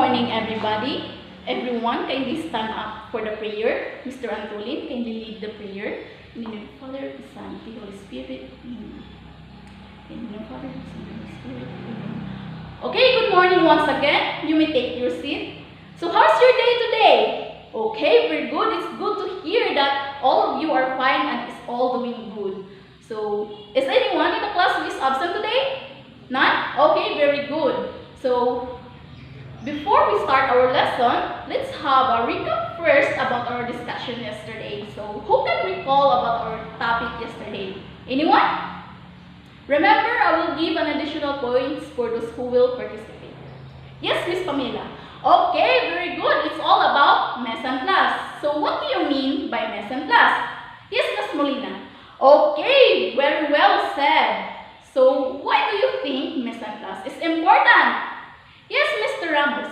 morning, everybody. Everyone, kindly stand up for the prayer. Mr. Antolin, kindly lead the prayer. In the name of the Father, the Son, the Holy Spirit. Amen. In the name of the Father, the Son, the Holy Spirit. Amen. Okay, good morning once again. You may take your seat. So, how's your day today? Okay, very good. It's good to hear that all of you are fine and is all doing good. So, is anyone in the class who is absent today? None? Okay, very good. So, before we start our lesson, let's have a recap first about our discussion yesterday. So, who can recall about our topic yesterday? Anyone? Remember, I will give an additional points for those who will participate. Yes, Miss Pamela. Okay, very good. It's all about mise en place. So, what do you mean by mise en place? Yes, Miss Molina. Okay, very well said. So, why do you think mise en place is important? Yes, Mr. Ramos.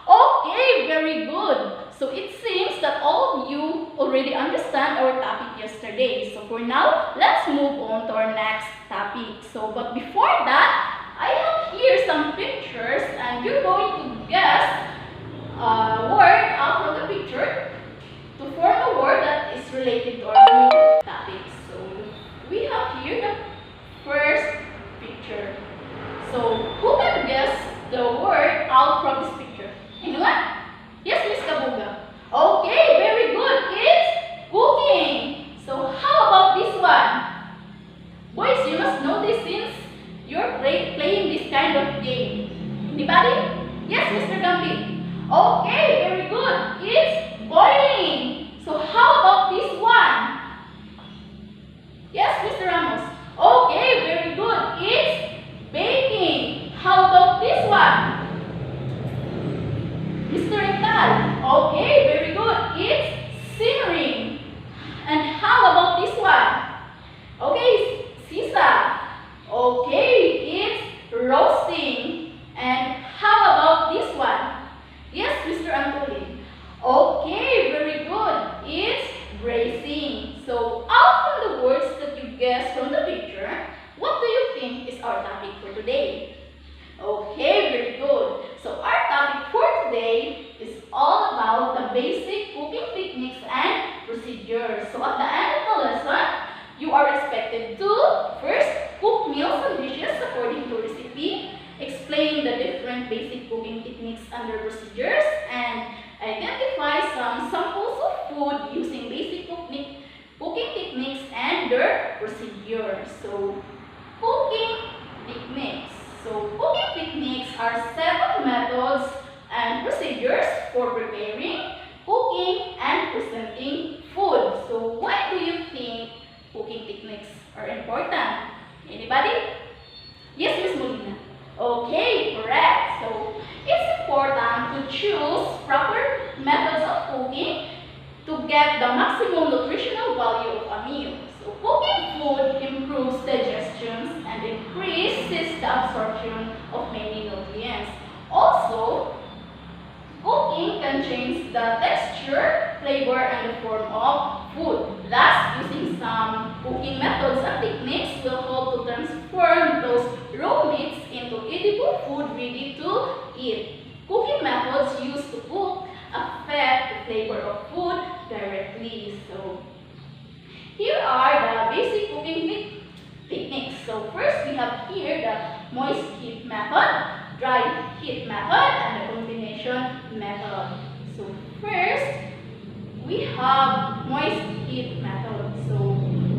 Okay, very good. So it seems that all of you already understand our topic yesterday. So for now, let's move on to our next topic. So, but before that, I have here some pictures and you're going to guess a word out of the picture to form a word that is related to our new topic. So we have here the first picture. So who can guess the word out from this picture? Anyone? Yes, Miss Kabuga. Okay, very good. It's cooking. So how about this one? Boys, you must know this since you're playing this kind of game. Anybody? Yes, Mr. Gambi. Okay, very good. It's boiling. So how about this one? Yes, Mr. Ramos. Okay, very good. It's baking. How about this one? Mr. Ektal. Okay, very good. It's simmering. And how about this one? Okay, Sisa. Okay, it's roasting. And how about this one? Yes, Mr. Antolin. Okay, very good. It's bracing. So, out from the words that you guessed from the picture, what do you think is our topic for today? Okay, very good. So our topic for today is all about the basic cooking techniques and procedures. So at the end of the lesson, you are expected to first cook meals and dishes according to recipe, explain the different basic cooking techniques and their procedures, and identify some samples of food using basic cooking techniques and their procedures. So cooking techniques. So, cooking techniques are set of methods and procedures for preparing, cooking, and presenting food. So, why do you think cooking techniques are important? Anybody? Yes, Miss Molina. Okay, correct. So, it's important to choose proper methods of cooking to get the maximum nutritional value of a meal. So, cooking food improves digestion and increases the absorption of many nutrients. Also, cooking can change the texture, flavor, and the form of food. Thus, using some cooking methods and techniques will help to transform those raw meats into edible food ready to eat. Cooking methods used to cook affect the flavor of food directly. So, here are the basic cooking techniques. So first we have here the moist heat method, dry heat method, and the combination method. So first we have moist heat method. So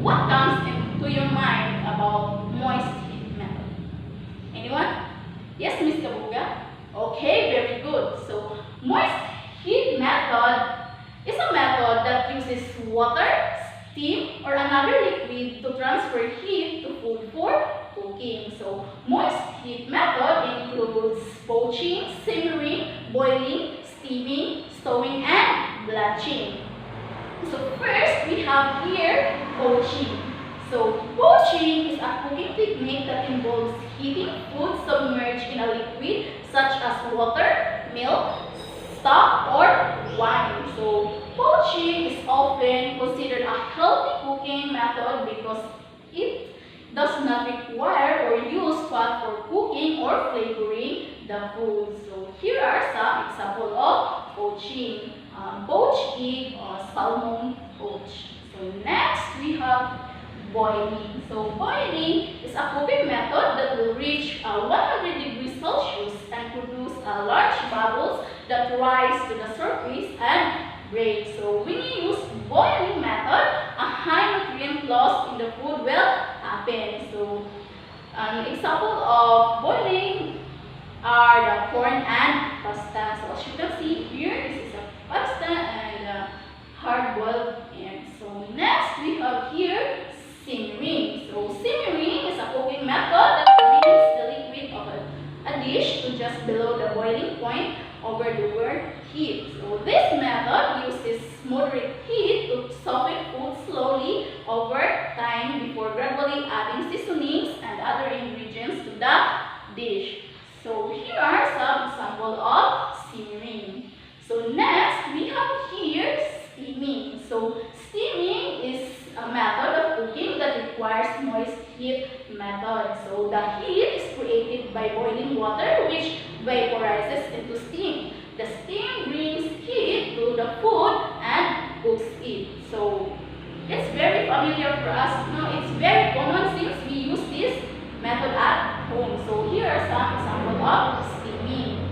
what comes into your mind about moist heat method? Anyone? Yes, Miss Kabuga? Okay, very good. So moist heat method is a method that uses water, steam, or another liquid to transfer heat to food for cooking. So, moist heat method includes poaching, simmering, boiling, steaming, stewing, and blanching. So, first we have here poaching. So, poaching is a cooking technique that involves heating food submerged in a liquid such as water, milk, stock, or wine. So, poaching is often considered a healthy cooking method because it does not require or use fat for cooking or flavoring the food. So here are some example of poaching, poached egg or salmon poach. So next we have boiling. So boiling is a cooking method that will reach 100 degrees Celsius and produce large bubbles that rise to the surface and break. So when you use boiling method, a high nutrient loss in the food will happen. So an example of boiling are the corn and pasta. So as you can see here, this is a pasta and hard-boiled egg. So next we have here simmering. So simmering is a cooking method that brings the liquid of a dish to just below the boiling point over the word heat. So this method uses moderate heat to soften food slowly over time before gradually adding seasonings and other ingredients to the dish. So here are some examples of simmering. So next we have here steaming. So steaming is a method of cooking that requires moist heat method. So the heat is created by boiling water which vaporizes into steam. The steam brings heat to the food and cooks it. So it's very familiar for us. No, it's very common since we use this method at home. So here are some examples of steaming.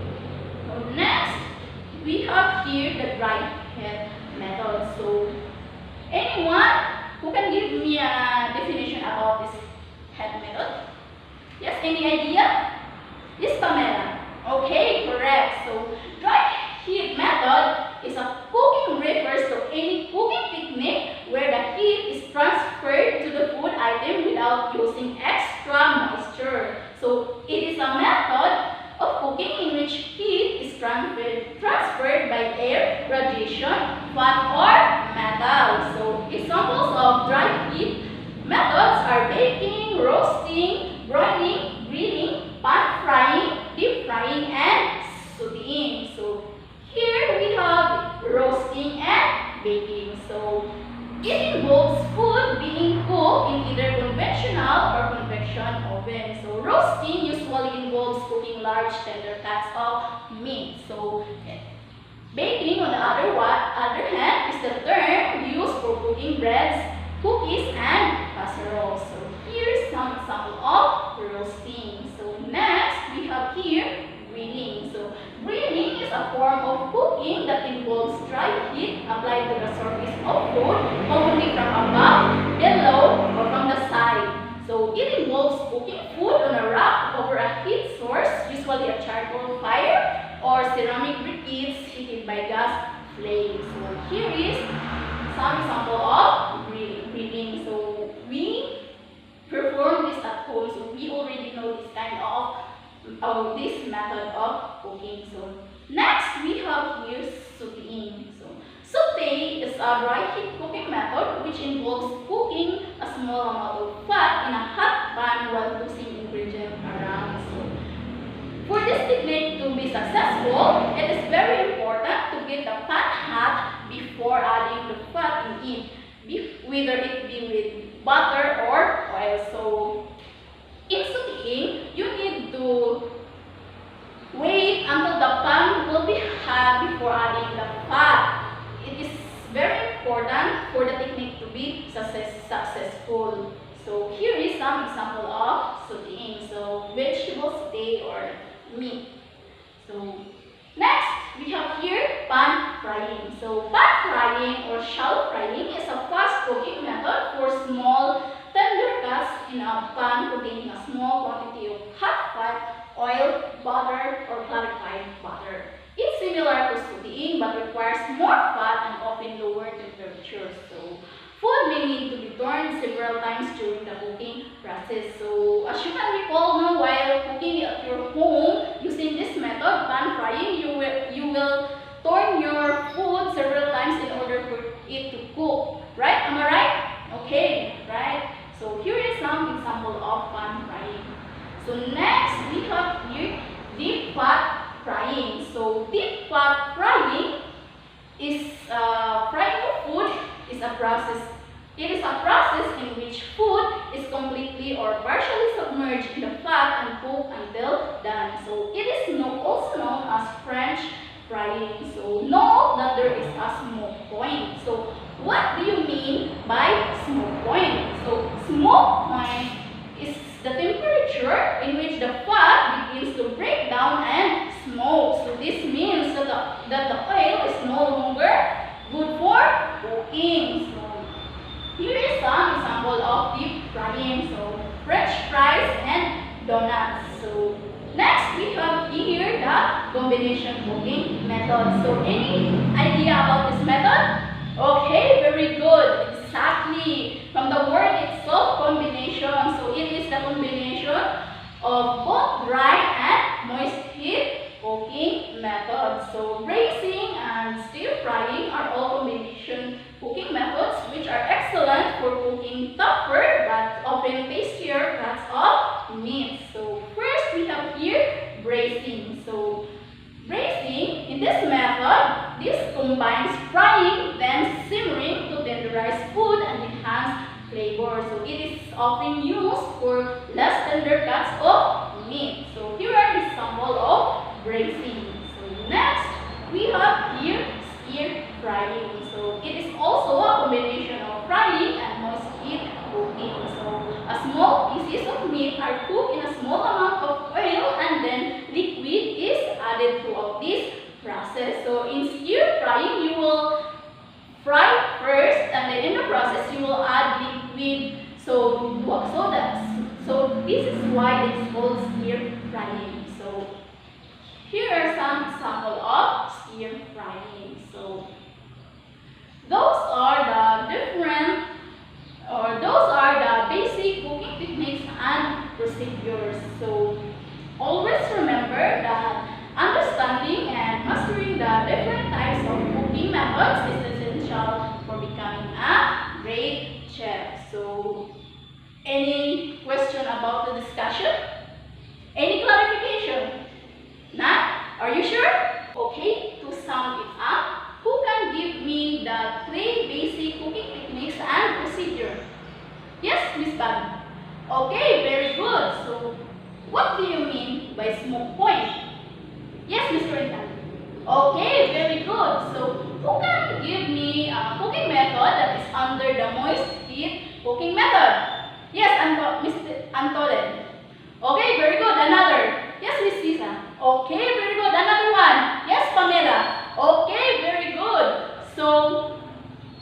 So next we have here the dry heat method. So anyone who can give me a definition about this heat method? Yes, any idea? Yes, Pamela. Okay, correct. So dry heat method is a cooking refers to any cooking technique where the heat is transferred to the food item without using extra moisture. So it is a method of cooking in which heat is transferred by air, radiation, fat or metal. So examples of dry heat methods are baking, roasting, broiling, grilling, pan frying, deep frying, and sauteing. So here we have roasting and baking. So it involves food being cooked in either conventional or convection oven. So roasting usually involves cooking large tender cuts of meat. So baking on the other hand is the term used for cooking breads, cookies, and casseroles. So here's some example of roasting. So next we have here grilling. So grilling is a form of cooking that involves dry heat applied to the surface of food, commonly from above, below, or from the side. So it involves cooking food on a rack over a heat source, usually a charcoal fire or ceramic briquettes heated by gas flames. So here is some example of grilling. So we perform this at home, so we already know this kind of this method of cooking. So next we have here sauteing. So saute is a dry heat cooking method which involves cooking a small amount of fat in a hot pan while tossing ingredients around. So for this technique to be successful, it is very important to get the pan hot before adding the fat in it, whether it be with butter or oil. So in sauteing, you need to wait until the pan will be hot before adding the fat. It is very important for the technique to be successful. So here is some example of sauteing. So vegetable saute or meat. So next we have here pan frying. So pan frying or shallow frying is a fast cooking method for small tender cuts in a pan containing a small quantity of hot fat, oil, butter, or clarified butter. It's similar to sauteing but requires more fat and often lower temperatures. So food may need to be turned several times during the cooking process. So as you can recall, no, while cooking at your home using this method, pan frying, you will turn your food several times in order for it to cook. Right? Am I right? Okay, right? So here is some example of pan frying. So next we have here deep fat frying. So deep fat frying is frying of food is a process. It is a process in which food is completely or partially submerged in the fat and cooked until done. So it is also known as French frying. So note that there is a smoke point. So what do you mean by smoke point? So smoke point is the temperature in which the fat begins to break down and smoke. So this means that the oil is no longer good for cooking. So here is some example of deep frying. So French fries and donuts. So next we have here the combination cooking method. So any idea about this method? Okay, very good. Exactly. From the word itself, combination. So it is the combination of both dry and moist heat cooking methods. So braising and stir frying are all combination cooking methods which are excellent for cooking tougher but often tastier cuts of meat. So first we have here braising. So braising, in this method, this combines frying then simmering to tenderize food and enhance flavor. So it is often used for less tender cuts of meat. So here are examples of braising. So next, we have here stir frying. So it is also a combination of frying and moist heat cooking. So a small pieces of meat are cooked in a small amount of oil and then liquid is added throughout this process. So in stir frying, you will fry first and then in the process you will add liquid. So this is why it's called stir frying. So here are some examples of stir frying. So those are the basic cooking techniques and procedures. So always remember that understanding and mastering the different types of cooking methods is essential for becoming a great chef. So any question about the discussion? Any clarification? None? Are you sure? Okay, to sum it up, who can give me the 3 basic cooking techniques and procedure? Yes, Miss Bobby. Okay, very good. So, what do you mean by smoke point? Yes, Mr. Ethan. Okay, very good. So, who can give me a cooking method that is under the moist heat cooking method? Yes, Mr. Antolen. Okay, very good. Another. Yes, Miss Sisa. Okay, very good. Another one. Yes, Pamela. Okay, very good. So,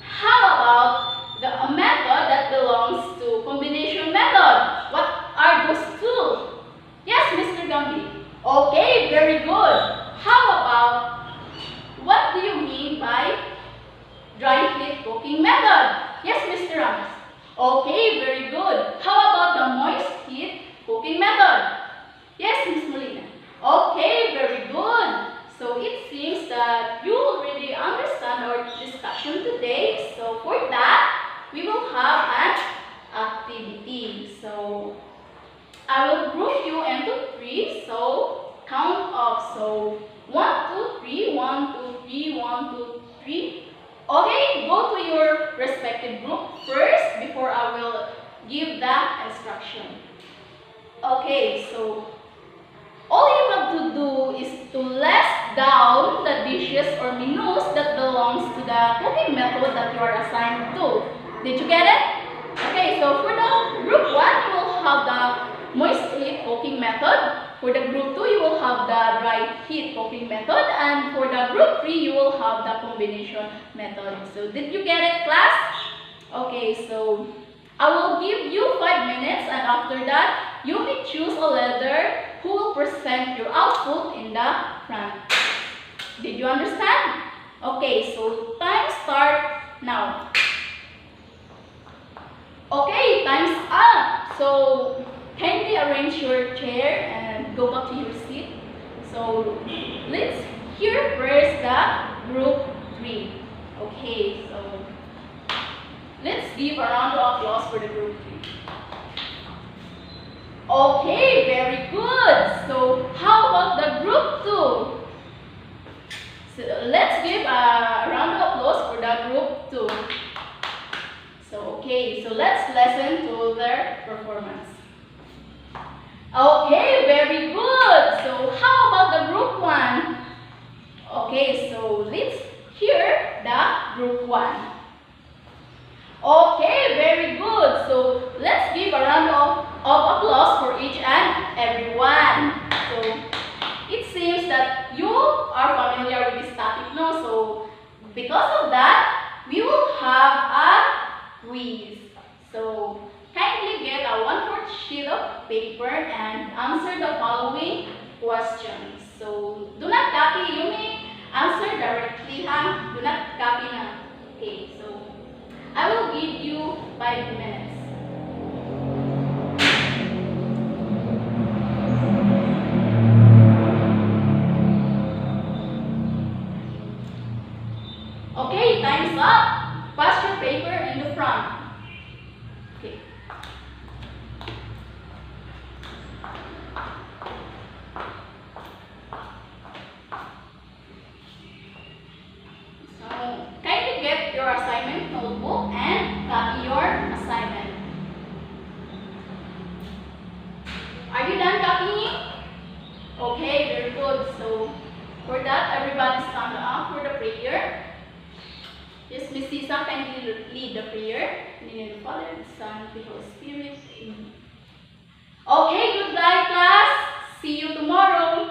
how about a method that belongs to combination method? What are those two? Yes, Mr. Gambi. Okay, very good. How about, what do you mean by dry heat cooking method? Yes, Mr. Ramos. Okay, very good. How about the moist heat cooking method? Yes, Miss Molina. Okay, very good. So it seems that you already understand our discussion today. So for that, we will have an activity. So I will group you into 3. So count off. So 1, 2, 3, 1, 2, 3, 1, 2, 3. Okay, go to your respective group first before I will give the instruction. Okay, so all you have to do is to list down the dishes or menus that belongs to the cooking method that you are assigned to. Did you get it? Okay, so for the group 1, you will have the moist heat cooking method. For the group 2, you will have the dry heat cooking method. And for the group 3, you will have the combination method. So did you get it, class? Okay, so I will give you 5 minutes and after that, you may choose a leader who will present your output in the front. Did you understand? Okay, so time start now. Okay, time's up. So kindly arrange your chair and go back to your seat. So let's hear first the group 3. Okay, so let's give a round of applause for the group 3. Okay, very good. So how about the group 2? So let's give a round of applause for the group 2. So okay, so let's listen to their performance. Okay, very good. So how about the group 1? Okay, because of that, we will have a quiz. So kindly get a 1/4 sheet of paper and answer the following questions. So do not copy. You may answer directly, ha? Do not copy na. Okay, so I will give you 5 minutes. Okay, time's up. Pass your paper in the front. Okay. So, kindly get your assignment notebook and copy your assignment. Are you done copying? Okay, very good. So, for that, everybody stand up for the prayer. Yes, Miss Sisa, kindly lead the prayer. In the name of the Father, the Son, and the Holy Spirit. Amen. Okay, goodbye class. See you tomorrow.